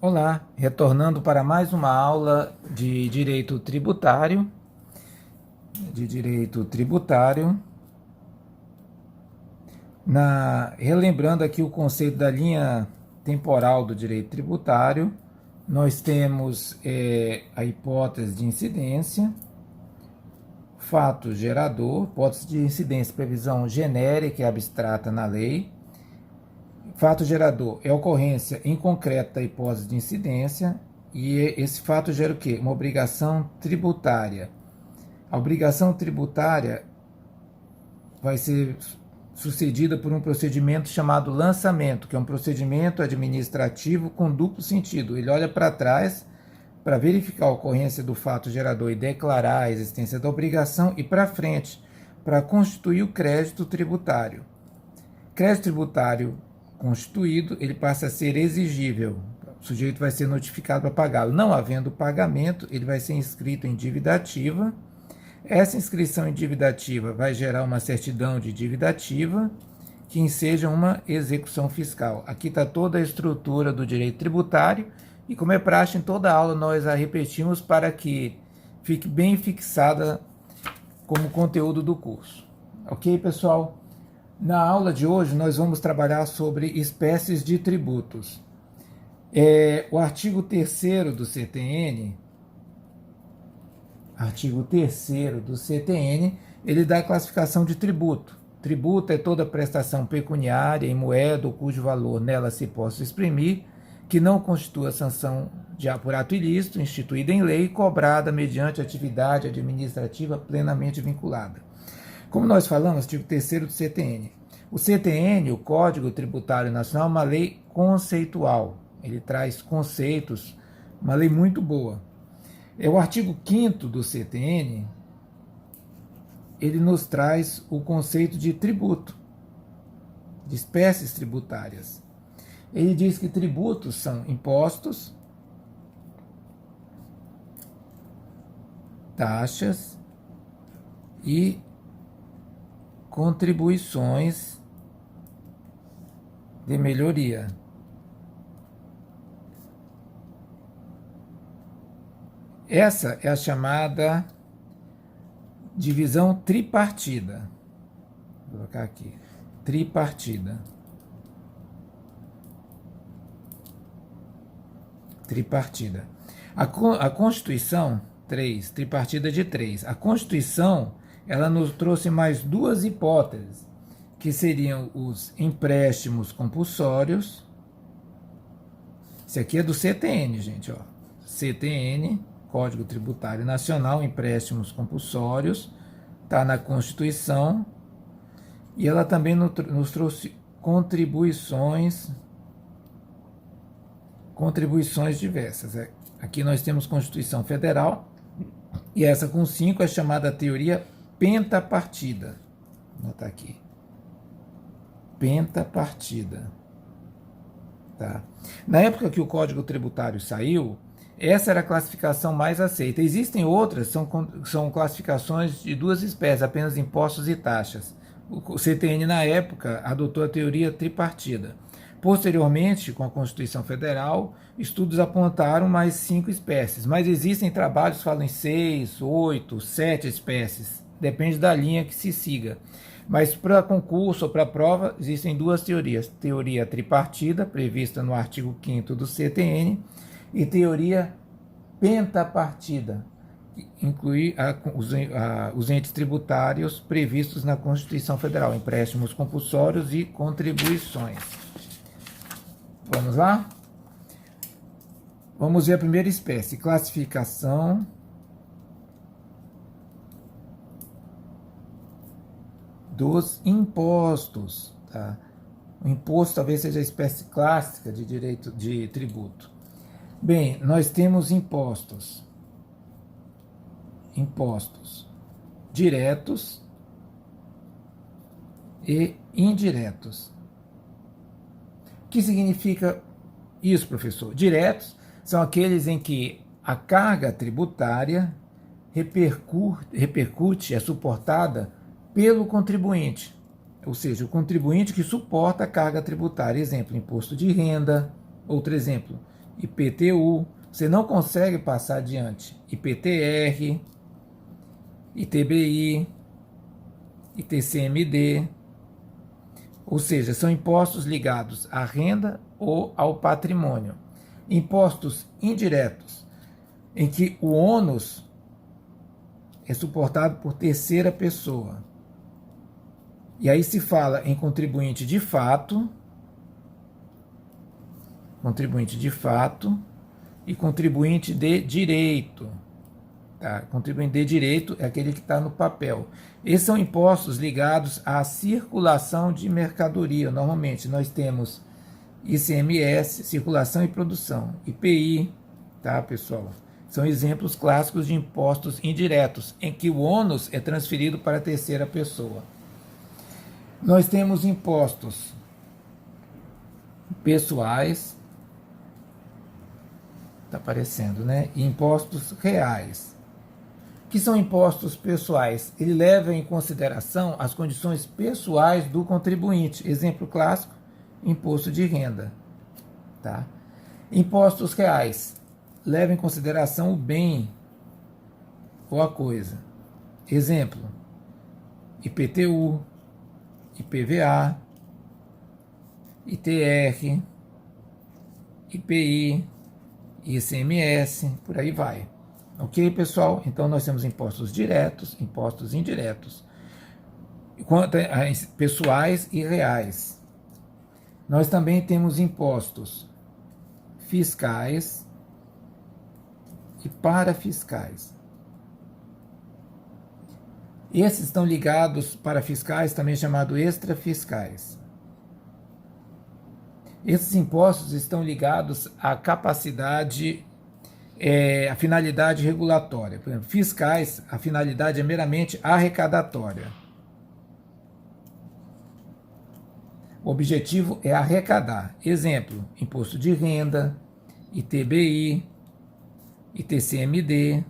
Olá, retornando para mais uma aula de direito tributário, relembrando aqui o conceito da linha temporal do direito tributário. Nós temos a hipótese de incidência, fato gerador, hipótese de incidência, previsão genérica e abstrata na lei. Fato gerador é a ocorrência em concreto da hipótese de incidência, e esse fato gera o quê? Uma obrigação tributária. A obrigação tributária vai ser sucedida por um procedimento chamado lançamento, que é um procedimento administrativo com duplo sentido. Ele olha para trás para verificar a ocorrência do fato gerador e declarar a existência da obrigação, e para frente, para constituir o crédito tributário. Crédito tributário constituído, ele passa a ser exigível. O sujeito vai ser notificado para pagá-lo. Não havendo pagamento, ele vai ser inscrito em dívida ativa. Essa inscrição em dívida ativa vai gerar uma certidão de dívida ativa, que enseja uma execução fiscal. Aqui está toda a estrutura do direito tributário, e como é praxe em toda aula, nós a repetimos para que fique bem fixada como conteúdo do curso. Ok, pessoal? Na aula de hoje, nós vamos trabalhar sobre espécies de tributos. O artigo 3º do CTN, ele dá a classificação de tributo. Tributo é toda prestação pecuniária em moeda ou cujo valor nela se possa exprimir, que não constitua sanção por ato ilícito, instituída em lei, cobrada mediante atividade administrativa plenamente vinculada. Como nós falamos, artigo 3º do CTN. O CTN, o Código Tributário Nacional, é uma lei conceitual. Ele traz conceitos, uma lei muito boa. O artigo 5º do CTN, ele nos traz o conceito de tributo, de espécies tributárias. Ele diz que tributos são impostos, taxas e contribuições de melhoria. Essa é a chamada divisão tripartida. Vou colocar aqui. Tripartida. A Constituição, tripartida de 3. A Constituição, ela nos trouxe mais duas hipóteses, que seriam os empréstimos compulsórios. Esse aqui é do CTN, gente, ó. CTN, Código Tributário Nacional, empréstimos compulsórios, está na Constituição, e ela também nos trouxe contribuições diversas. Aqui nós temos Constituição Federal, e essa com 5 é chamada teoria pentapartida. Vou botar aqui. Pentapartida. Tá? Na época que o Código Tributário saiu, essa era a classificação mais aceita. Existem outras, são classificações de duas espécies, apenas impostos e taxas. O CTN, na época, adotou a teoria tripartida. Posteriormente, com a Constituição Federal, estudos apontaram mais 5 espécies, mas existem trabalhos que falam em 6, 8, 7 espécies, depende da linha que se siga. Mas para concurso ou para prova, existem duas teorias: teoria tripartida, prevista no artigo 5º do CTN, e teoria pentapartida, que inclui os entes tributários previstos na Constituição Federal, empréstimos compulsórios e contribuições. Vamos lá? Vamos ver a primeira espécie, classificação dos impostos. Tá? O imposto talvez seja a espécie clássica de direito de tributo. Bem, nós temos impostos diretos e indiretos. O que significa isso, professor? Diretos são aqueles em que a carga tributária repercute, é suportada pelo contribuinte, ou seja, o contribuinte que suporta a carga tributária. Exemplo, imposto de renda. Outro exemplo, IPTU, você não consegue passar adiante. IPTR, ITBI, ITCMD, ou seja, são impostos ligados à renda ou ao patrimônio. Impostos indiretos, em que o ônus é suportado por terceira pessoa. E aí se fala em contribuinte de fato e contribuinte de direito. Tá? Contribuinte de direito é aquele que está no papel. Esses são impostos ligados à circulação de mercadoria. Normalmente nós temos ICMS, circulação e produção, IPI, tá, pessoal? São exemplos clássicos de impostos indiretos, em que o ônus é transferido para a terceira pessoa. Nós temos impostos pessoais, está aparecendo, né? E impostos reais. O que são impostos pessoais? Ele leva em consideração as condições pessoais do contribuinte. Exemplo clássico, imposto de renda. Tá? Impostos reais. Leva em consideração o bem ou a coisa. Exemplo, IPTU, IPVA, ITR, IPI, ICMS, por aí vai. Ok, pessoal? Então nós temos impostos diretos, impostos indiretos, pessoais e reais. Nós também temos impostos fiscais e parafiscais. Esses estão ligados, parafiscais, também chamado extrafiscais. Esses impostos estão ligados à capacidade, à finalidade regulatória. Por exemplo, fiscais, a finalidade é meramente arrecadatória. O objetivo é arrecadar. Exemplo, imposto de renda, ITBI, ITCMD,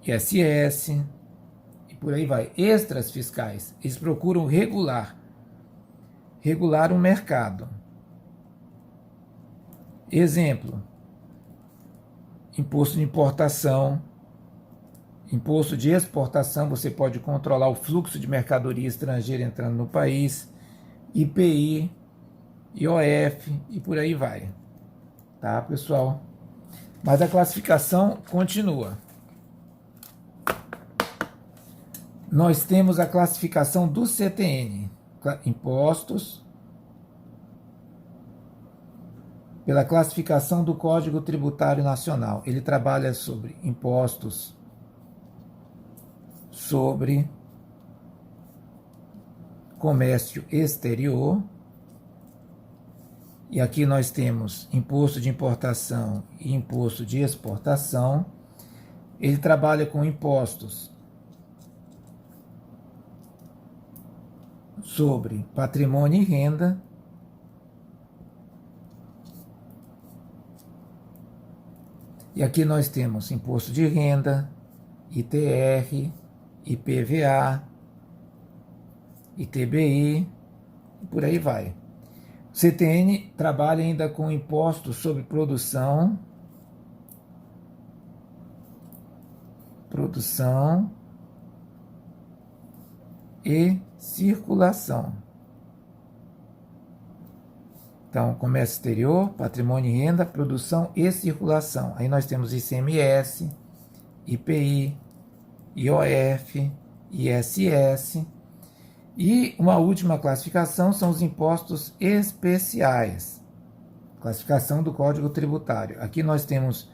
ISS, e por aí vai. Extras fiscais, eles procuram regular o mercado. Exemplo, imposto de importação, imposto de exportação, você pode controlar o fluxo de mercadoria estrangeira entrando no país, IPI, IOF e por aí vai. Tá, pessoal? Mas a classificação continua. Nós temos a classificação do CTN, impostos, pela classificação do Código Tributário Nacional. Ele trabalha sobre impostos sobre comércio exterior. E aqui nós temos imposto de importação e imposto de exportação. Ele trabalha com impostos sobre patrimônio e renda. E aqui nós temos imposto de renda, ITR, IPVA, ITBI, e por aí vai. O CTN trabalha ainda com impostos sobre produção e circulação. Então, comércio exterior, patrimônio e renda, produção e circulação. Aí nós temos ICMS, IPI, IOF, ISS. E uma última classificação são os impostos especiais. Classificação do Código Tributário. Aqui nós temos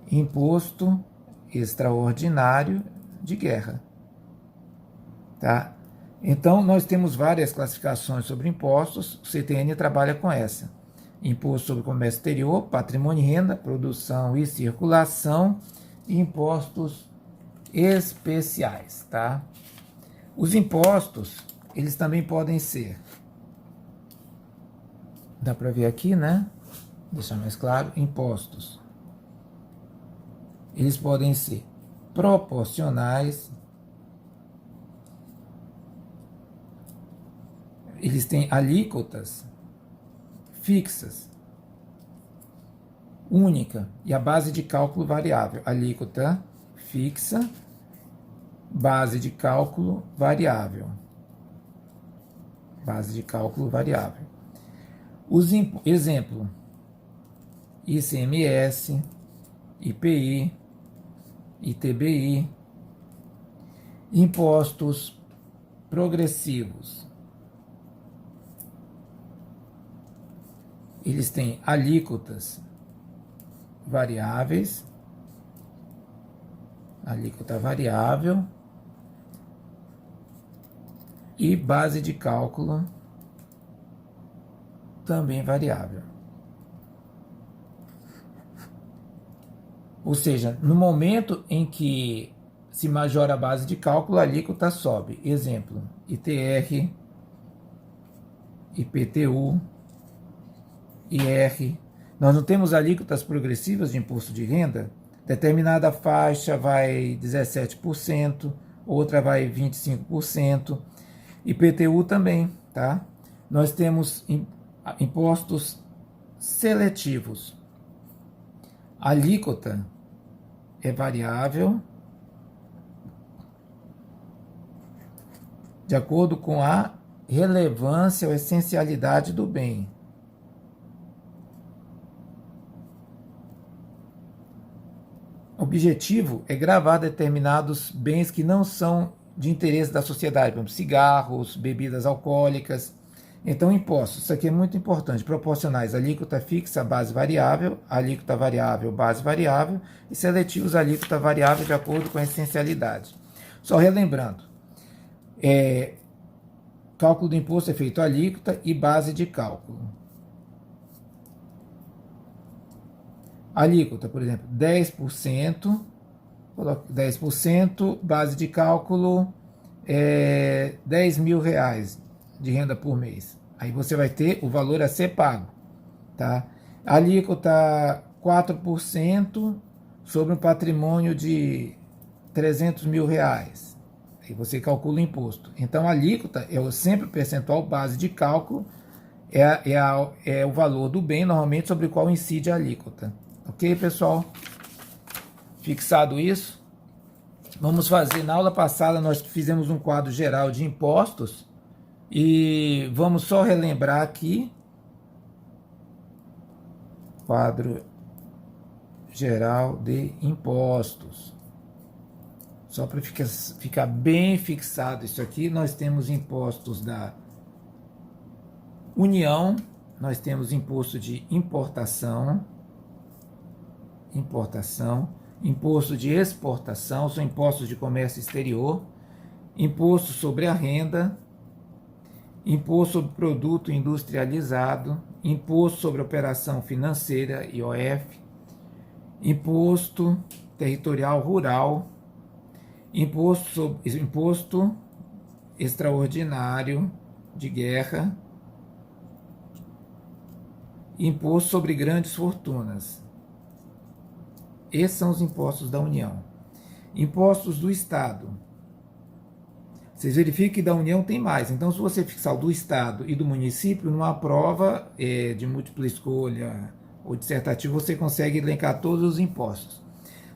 imposto extraordinário de guerra. Tá? Então, nós temos várias classificações sobre impostos, o CTN trabalha com essa. Imposto sobre comércio exterior, patrimônio e renda, produção e circulação, e impostos especiais, tá? Os impostos, eles também podem ser, dá para ver aqui, né? Deixar mais claro, impostos. Eles podem ser proporcionais, eles têm alíquotas fixas única e a base de cálculo variável. Alíquota fixa, base de cálculo variável. Base de cálculo variável. Exemplo: ICMS, IPI, ITBI, impostos progressivos. Eles têm alíquotas variáveis, alíquota variável e base de cálculo também variável. Ou seja, no momento em que se majora a base de cálculo, a alíquota sobe. Exemplo: ITR, IPTU, IR. Nós não temos alíquotas progressivas de imposto de renda? Determinada faixa vai 17%, outra vai 25%. IPTU também, tá? Nós temos impostos seletivos. A alíquota é variável de acordo com a relevância ou essencialidade do bem. O objetivo é gravar determinados bens que não são de interesse da sociedade, como cigarros, bebidas alcoólicas. Então, impostos, isso aqui é muito importante, proporcionais, alíquota fixa, base variável, alíquota variável, base variável, e seletivos, alíquota variável de acordo com a essencialidade. Só relembrando, cálculo do imposto é feito alíquota e base de cálculo. Alíquota, por exemplo, 10%, 10%, base de cálculo é R$10.000 de renda por mês. Aí você vai ter o valor a ser pago, tá? Alíquota 4% sobre um patrimônio de R$300.000. Aí você calcula o imposto. Então a alíquota é sempre o percentual base de cálculo, é o valor do bem normalmente sobre o qual incide a alíquota. Ok, pessoal? Fixado isso, vamos fazer. Na aula passada nós fizemos um quadro geral de impostos e vamos só relembrar aqui. Quadro geral de impostos. Só para ficar bem fixado isso aqui, nós temos impostos da União, nós temos imposto de importação, imposto de exportação, são impostos de comércio exterior, imposto sobre a renda, imposto sobre produto industrializado, imposto sobre operação financeira, IOF, imposto territorial rural, imposto extraordinário de guerra, imposto sobre grandes fortunas. Esses são os impostos da União. Impostos do Estado. Vocês verificam que da União tem mais. Então, se você fixar o do Estado e do município, numa prova de múltipla escolha ou dissertativa, você consegue elencar todos os impostos.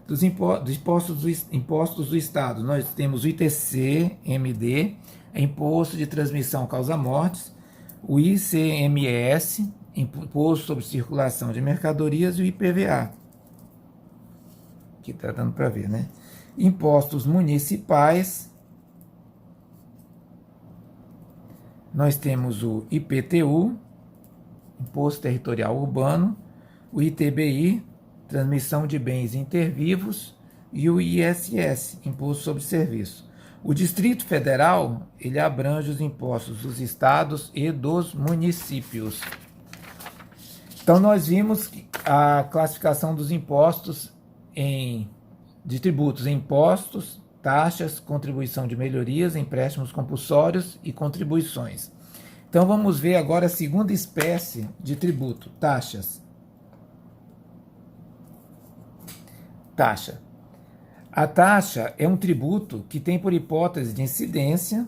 Dos impostos do Estado, nós temos o ITC-MD, Imposto de Transmissão Causa-Mortes, o ICMS, Imposto sobre Circulação de Mercadorias, e o IPVA. Aqui está dando para ver, né? Impostos municipais, nós temos o IPTU, Imposto Territorial Urbano, o ITBI, Transmissão de Bens Intervivos, e o ISS, Imposto sobre Serviço. O Distrito Federal, ele abrange os impostos dos estados e dos municípios. Então, nós vimos a classificação dos impostos de tributos em impostos, taxas, contribuição de melhorias, empréstimos compulsórios e contribuições. Então vamos ver agora a segunda espécie de tributo, taxas. Taxa. A taxa é um tributo que tem por hipótese de incidência,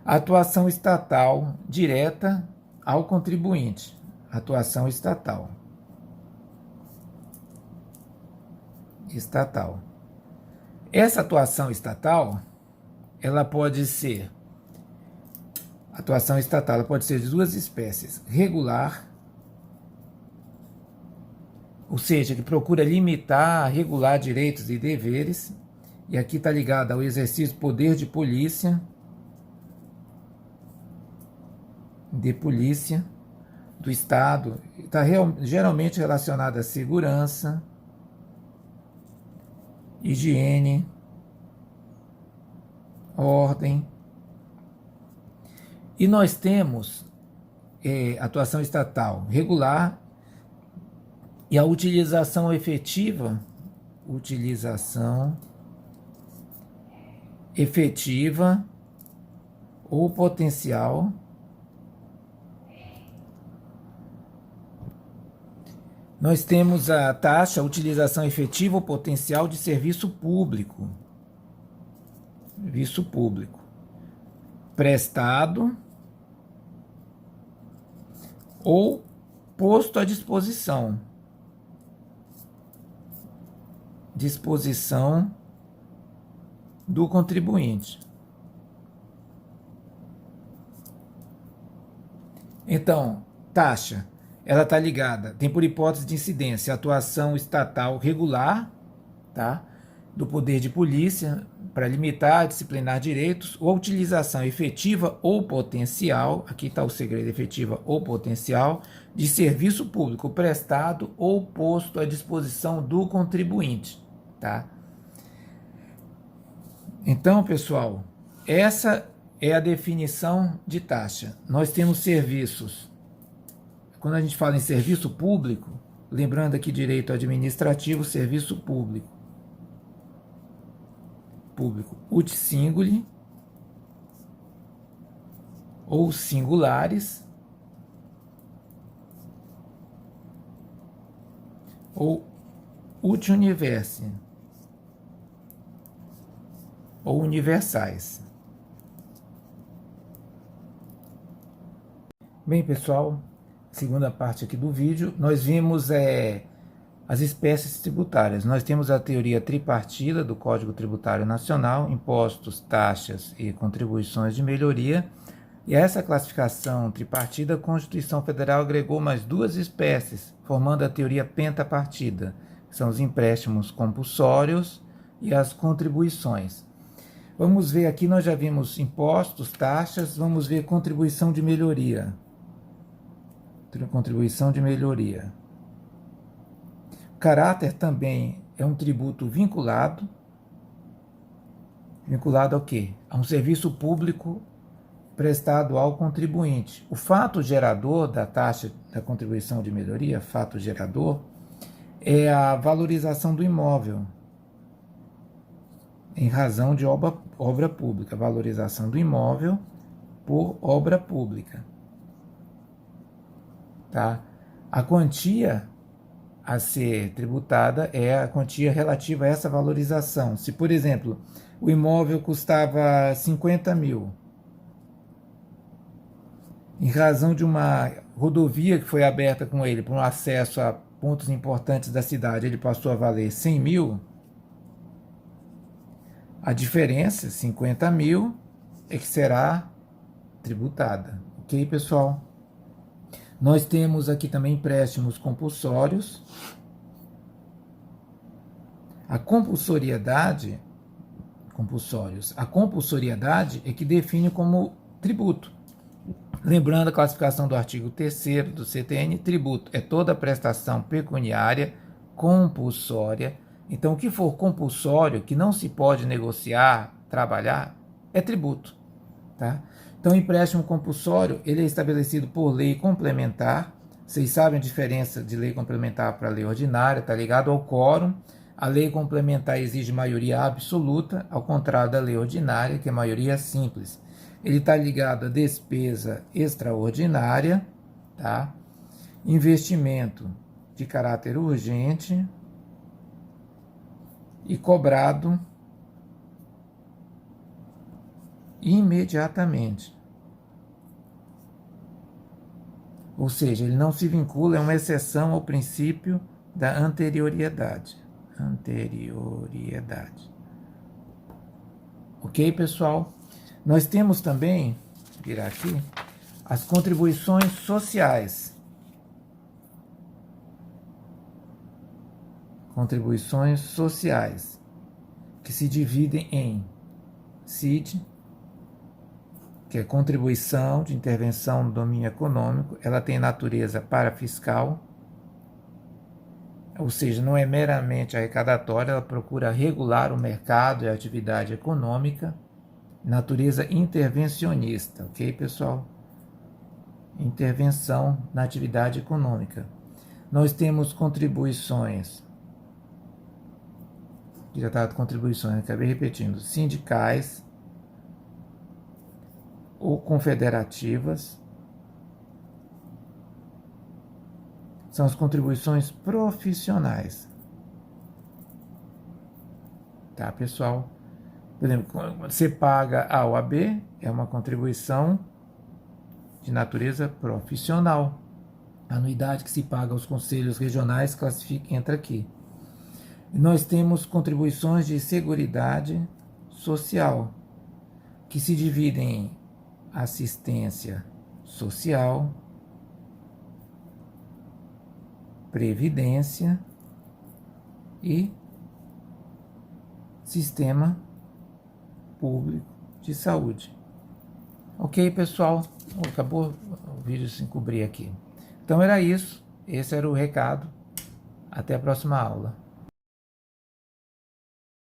a atuação estatal direta ao contribuinte, atuação estatal. Estatal. Essa atuação estatal, ela pode ser, atuação estatal, ela pode ser de duas espécies: regular, ou seja, que procura limitar, regular direitos e deveres, e aqui está ligado ao exercício do poder de polícia, do Estado, está geralmente relacionado à segurança, higiene, ordem. E nós temos atuação estatal regular e a utilização efetiva ou potencial nós temos a taxa, utilização efetiva ou potencial de serviço público. Serviço público. Prestado ou posto à disposição. Disposição do contribuinte. Então, taxa, ela está ligada, tem por hipótese de incidência, atuação estatal regular, tá? Do poder de polícia para limitar, disciplinar direitos, ou utilização efetiva ou potencial, aqui está o segredo, efetiva ou potencial, de serviço público prestado ou posto à disposição do contribuinte, tá? Então, pessoal, essa é a definição de taxa. Nós temos serviços. Quando a gente fala em serviço público, lembrando aqui direito administrativo, serviço público. Ut singuli ou singulares ou ut universi ou universais. Bem, pessoal, segunda parte aqui do vídeo, nós vimos as espécies tributárias. Nós temos a teoria tripartida do Código Tributário Nacional, impostos, taxas e contribuições de melhoria. E a essa classificação tripartida, a Constituição Federal agregou mais duas espécies, formando a teoria pentapartida, que são os empréstimos compulsórios e as contribuições. Vamos ver aqui, nós já vimos impostos, taxas, vamos ver contribuição de melhoria. Contribuição de melhoria. Caráter também é um tributo vinculado. Vinculado ao quê? A um serviço público prestado ao contribuinte. O fato gerador da taxa da contribuição de melhoria, fato gerador, é a valorização do imóvel, em razão de obra pública. Valorização do imóvel por obra pública. Tá? A quantia a ser tributada é a quantia relativa a essa valorização. Se, por exemplo, o imóvel custava 50 mil, em razão de uma rodovia que foi aberta com ele para um acesso a pontos importantes da cidade, ele passou a valer 100 mil, a diferença, 50 mil, é que será tributada. Ok, pessoal? Nós temos aqui também empréstimos compulsórios. A compulsoriedade é que define como tributo. Lembrando a classificação do artigo 3º do CTN, tributo é toda prestação pecuniária compulsória. Então, o que for compulsório, que não se pode negociar, trabalhar, é tributo, tá? Então, o empréstimo compulsório, ele é estabelecido por lei complementar. Vocês sabem a diferença de lei complementar para lei ordinária, está ligado ao quórum. A lei complementar exige maioria absoluta, ao contrário da lei ordinária, que é maioria simples. Ele está ligado à despesa extraordinária, tá? Investimento de caráter urgente e cobrado imediatamente. Ou seja, ele não se vincula, é uma exceção ao princípio da anterioriedade. Anterioriedade. Ok, pessoal? Nós temos também, vou virar aqui, as contribuições sociais. Contribuições sociais, que se dividem em CID, que é contribuição de intervenção no domínio econômico, ela tem natureza parafiscal, ou seja, não é meramente arrecadatória, ela procura regular o mercado e a atividade econômica, natureza intervencionista, ok, pessoal? Intervenção na atividade econômica. Nós temos contribuições, já estava contribuições, acabei repetindo, sindicais, ou confederativas, são as contribuições profissionais. Tá, pessoal? Por exemplo, quando você paga a OAB, é uma contribuição de natureza profissional. A anuidade que se paga aos conselhos regionais entra aqui. E nós temos contribuições de seguridade social, que se dividem em assistência social, previdência e sistema público de saúde. Ok, pessoal? Acabou o vídeo se encobrir aqui. Então era isso. Esse era o recado. Até a próxima aula.